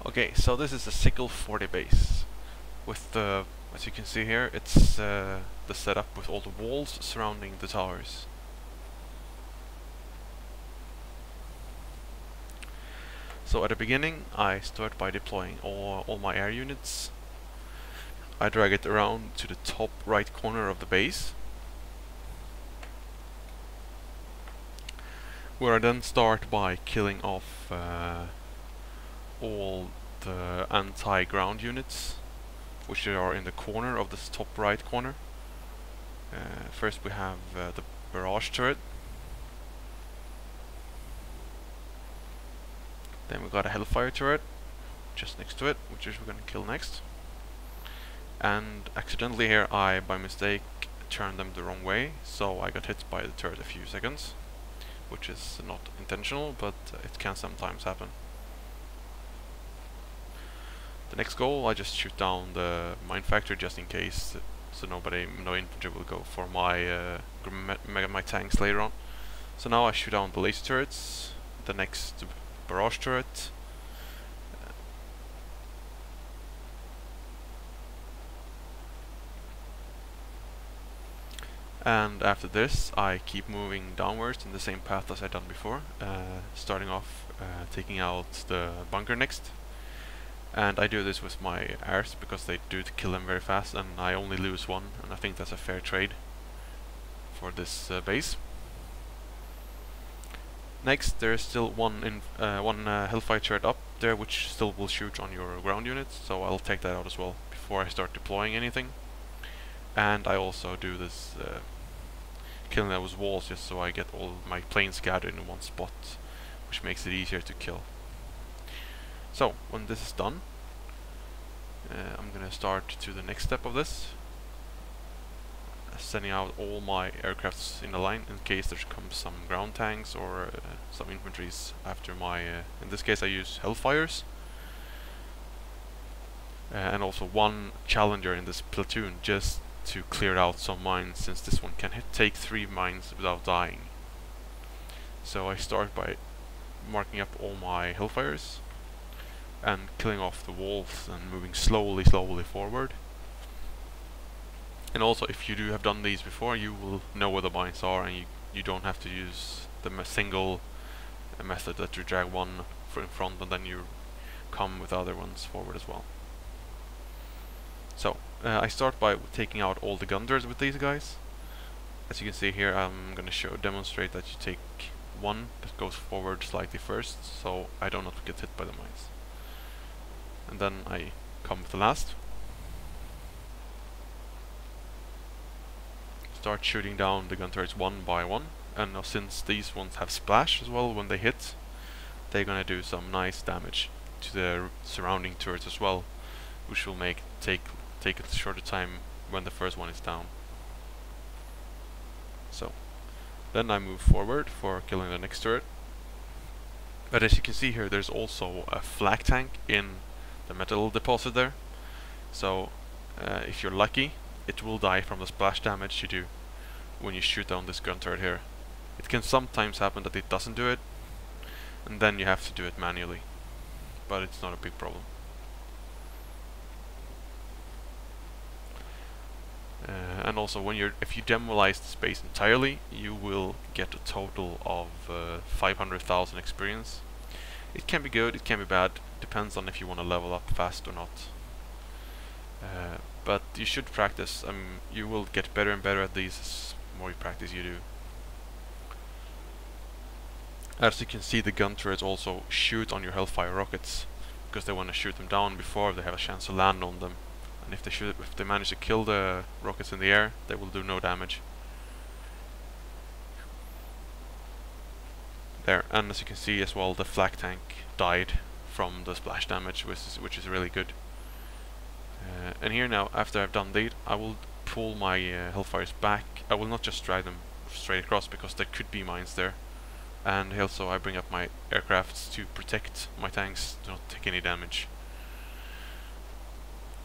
Okay, so this is a Lvl40 base. With the, as you can see here, it's the setup with all the walls surrounding the towers. So at the beginning, I start by deploying all my air units. I drag it around to the top right corner of the base, where I then start by killing off all the anti-ground units, which are in the corner of this top right corner. First we have the barrage turret. Then we got a hellfire turret just next to it, which is we're gonna kill next. And accidentally here I, by mistake, turned them the wrong way, so I got hit by the turret a few seconds, which is not intentional, but it can sometimes happen. The next goal, I just shoot down the mine factory just in case, so no infantry will go for my my tanks later on. So now I shoot down the laser turrets, the next barrage turret, and after this I keep moving downwards in the same path as I've done before, starting off taking out the bunker next. And I do this with my airs because they do kill them very fast, and I only lose one, and I think that's a fair trade for this base. Next, there is still one hellfire turret up there, which still will shoot on your ground units, so I'll take that out as well before I start deploying anything. And I also do this killing those walls just so I get all my planes gathered in one spot, which makes it easier to kill. So, when this is done, I'm gonna start to the next step of this, sending out all my aircrafts in a line in case there comes some ground tanks or some infantries after my, in this case I use hellfires, and also one challenger in this platoon just to clear out some mines, since this one can take 3 mines without dying. So I start by marking up all my hellfires and killing off the walls and moving slowly forward. And also, if you do have done these before, you will know where the mines are, and you don't have to use the single method that you drag one in front and then you come with other ones forward as well. So I start by taking out all the gun turrets with these guys. As you can see here, I'm gonna demonstrate that you take one that goes forward slightly first, so I do not get hit by the mines. And then I come with the last. Start shooting down the gun turrets one by one, and now since these ones have splash as well when they hit, they're gonna do some nice damage to the surrounding turrets as well, which will take a shorter time when the first one is down. So then I move forward for killing the next turret. But as you can see here, there's also a flak tank in the metal deposit there, so if you're lucky, it will die from the splash damage you do when you shoot down this gun turret here. It can sometimes happen that it doesn't do it, and then you have to do it manually, but it's not a big problem. And also, if you demolize the space entirely, you will get a total of 500,000 experience. It can be good, it can be bad, depends on if you want to level up fast or not. But you should practice. You will get better and better at these the more you practice you do. As you can see, the gun turrets also shoot on your hellfire rockets, because they want to shoot them down before they have a chance to land on them. And if they manage to kill the rockets in the air, they will do no damage. There, and as you can see as well, the flak tank died from the splash damage, which is really good. And here now, after I've done that, I will pull my hellfires back. I will not just drag them straight across, because there could be mines there. And also I bring up my aircrafts to protect my tanks to not take any damage,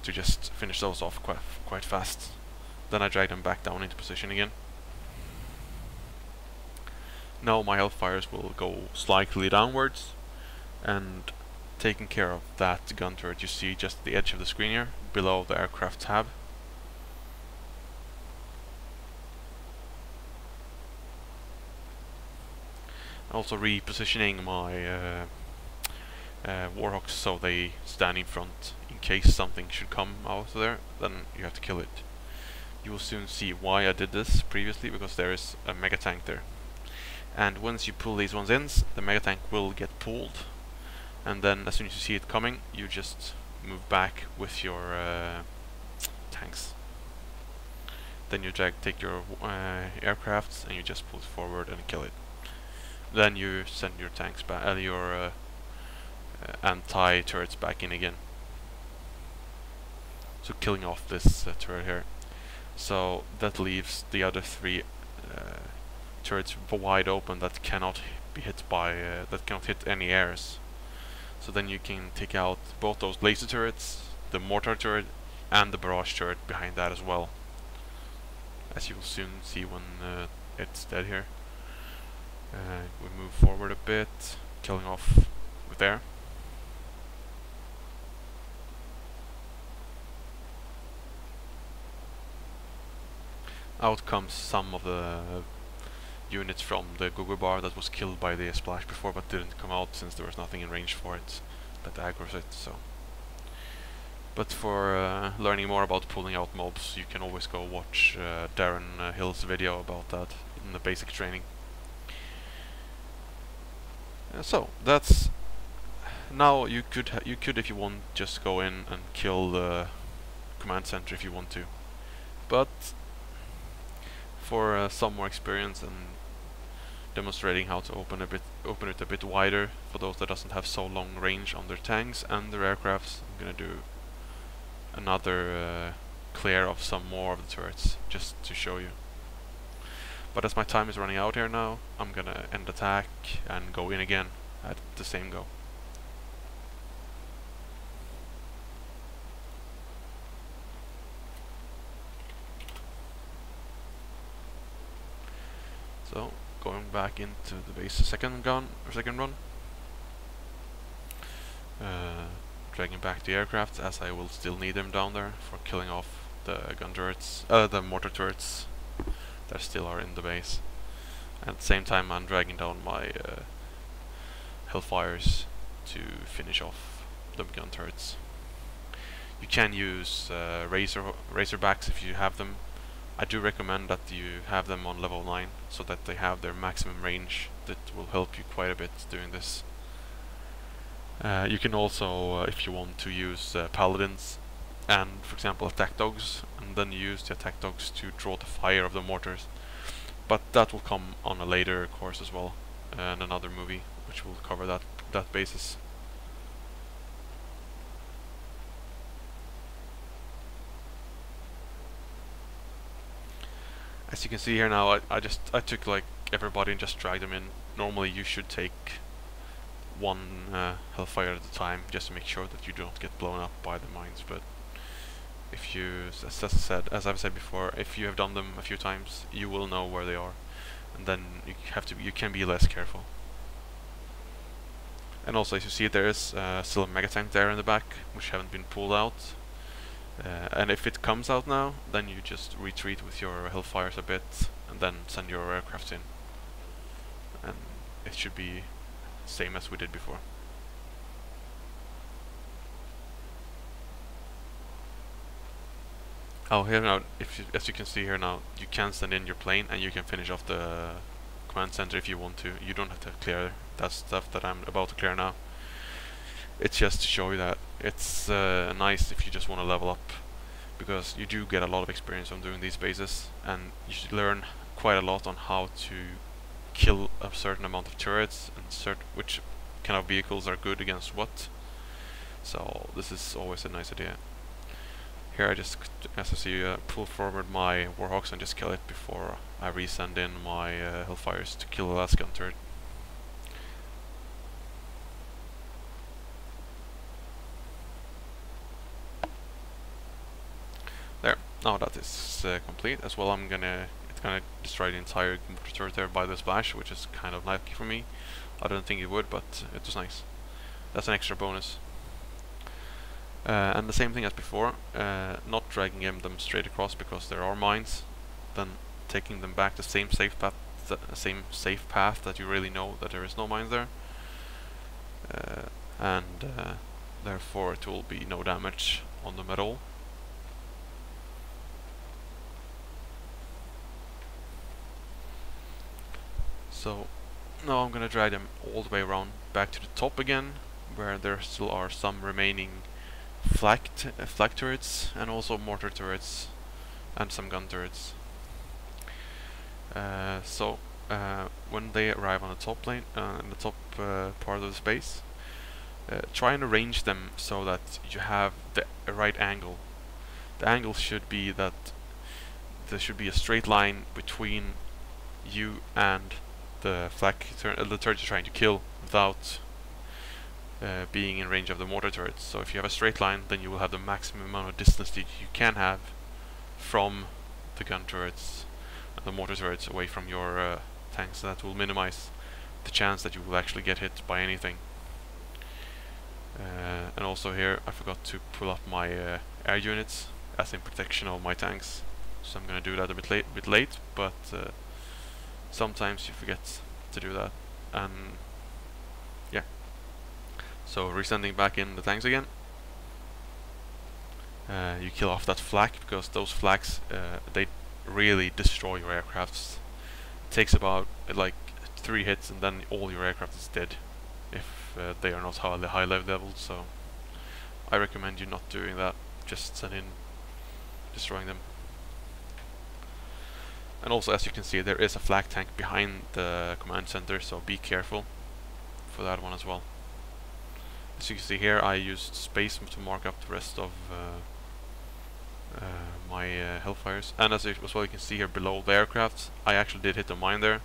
to just finish those off quite fast. Then I drag them back down into position again. Now my hellfires will go slightly downwards and taken care of that gun turret, you see just the edge of the screen here, below the aircraft tab. Also repositioning my Warhawks so they stand in front in case something should come out of there, then you have to kill it. You will soon see why I did this previously, because there is a mega tank there. And once you pull these ones in, the mega tank will get pulled, and then as soon as you see it coming, you just move back with your tanks. Then you take your aircrafts and you just pull it forward and kill it. Then you send your tanks back, your anti-turrets back in again. So killing off this turret here. So that leaves the other three turrets wide open that cannot be hit by that cannot hit any airs. So then you can take out both those laser turrets, the mortar turret, and the barrage turret behind that as well, as you will soon see when it's dead here. We move forward a bit, killing off with there. Out comes some of the units from the Google bar that was killed by the splash before, but didn't come out since there was nothing in range for it that aggroes it. So, but for learning more about pulling out mobs, you can always go watch Darren Hill's video about that in the basic training. So that's now you could if you want just go in and kill the command center if you want to, but for some more experience and demonstrating how to open it a bit wider for those that doesn't have so long range on their tanks and their aircrafts, I'm gonna do another clear of some more of the turrets just to show you. But as my time is running out here now, I'm gonna end attack and go in again at the same go. So going back into the base second run, dragging back the aircraft as I will still need them down there for killing off the gun turrets, the mortar turrets that still are in the base. At the same time, I'm dragging down my Hellfires to finish off the gun turrets. You can use Razorbacks if you have them. I do recommend that you have them on level 9 so that they have their maximum range. That will help you quite a bit doing this. You can also, if you want to use Paladins and, for example, attack dogs, and then use the attack dogs to draw the fire of the mortars. But that will come on a later course as well, and another movie which will cover that basis. As you can see here now, I took like everybody and just dragged them in. Normally you should take one Hellfire at a time just to make sure that you don't get blown up by the mines. But if you, as I've said before, if you have done them a few times, you will know where they are, and then you can be less careful. And also, as you see, there is still a mega tank there in the back, which haven't been pulled out. And if it comes out now, then you just retreat with your Hellfires a bit, and then send your aircraft in. And it should be same as we did before. Oh, here now, as you can see here now, you can send in your plane and you can finish off the command center if you want to. You don't have to clear that stuff that I'm about to clear now. It's just to show you that it's nice if you just want to level up, because you do get a lot of experience on doing these bases, and you should learn quite a lot on how to kill a certain amount of turrets and which kind of vehicles are good against what. So this is always a nice idea. Here I just, as I see, pull forward my Warhawks and just kill it before I resend in my Hellfires to kill the last gun turret. There, now that is complete. As well, it's gonna destroy the entire turret there by the splash, which is kind of lucky for me. I don't think it would, but it was nice. That's an extra bonus. And the same thing as before, not dragging them straight across because there are mines, then taking them back the same safe path that you really know that there is no mines there, and therefore it will be no damage on them at all. So now I'm gonna drag them all the way around back to the top again, where there still are some remaining flak turrets and also mortar turrets and some gun turrets. When they arrive on the top lane, in the top part of the space, try and arrange them so that you have the right angle. The angle should be that there should be a straight line between you and the the turret you're trying to kill without being in range of the mortar turrets. So if you have a straight line, then you will have the maximum amount of distance that you can have from the gun turrets and the mortar turrets away from your tanks. So that will minimize the chance that you will actually get hit by anything. And also here I forgot to pull up my air units as in protection of my tanks, so I'm gonna do that a bit late, but sometimes you forget to do that. And yeah, so resending back in the tanks again. You kill off that flak, because those flaks they really destroy your aircrafts. It takes about like 3 hits and then all your aircraft is dead if they are not high leveled, so I recommend you not doing that. Just send in destroying them. And also, as you can see, there is a flak tank behind the command center, so be careful for that one as well. As you can see here, I used space to mark up the rest of my Hellfires. And as well, you can see here below the aircraft, I actually did hit a mine there,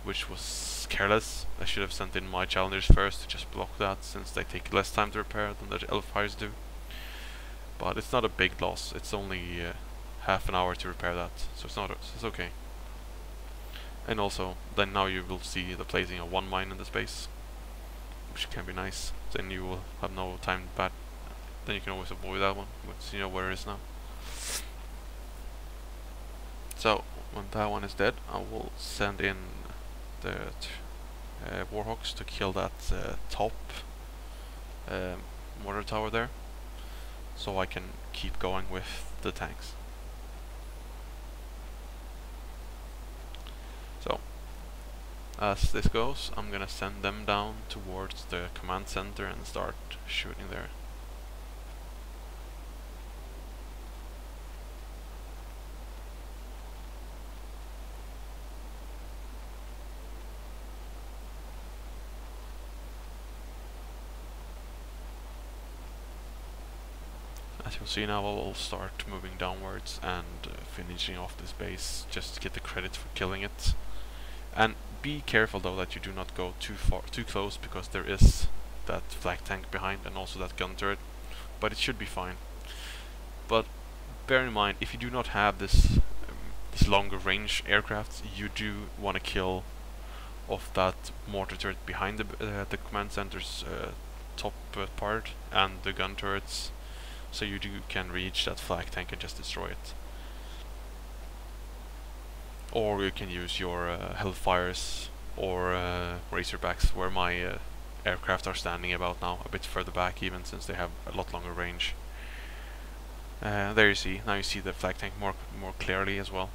which was careless. I should have sent in my challengers first to just block that, since they take less time to repair than the Hellfires do. But it's not a big loss. It's only half an hour to repair that, so it's okay. And also, then now you will see the placing of 1 mine in the space, which can be nice. Then you will have no time bad. Then you can always avoid that one, once you know where it is now. So when that one is dead, I will send in the Warhawks to kill that top mortar tower there, so I can keep going with the tanks. So as this goes, I'm gonna send them down towards the command center and start shooting there. As you'll see now, I will start moving downwards and finishing off this base, just to get the credit for killing it. And be careful though that you do not go too close, because there is that flak tank behind and also that gun turret, but it should be fine. But bear in mind, if you do not have this longer range aircraft, you do want to kill off that mortar turret behind the command center's top part and the gun turrets, so you can reach that flak tank and just destroy it. Or you can use your Hellfires or Razorbacks, where my aircraft are standing about now, a bit further back even, since they have a lot longer range. There you see, now you see the flak tank more clearly as well.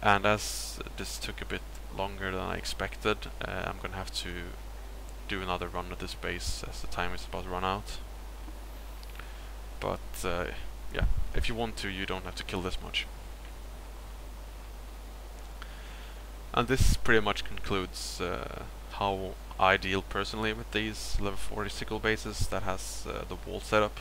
And as this took a bit longer than I expected, I'm gonna have to do another run at this base, as the time is about to run out. But yeah, if you want to, you don't have to kill this much. And this pretty much concludes how I deal personally with these Lvl40 Sickle bases that has the wall setup.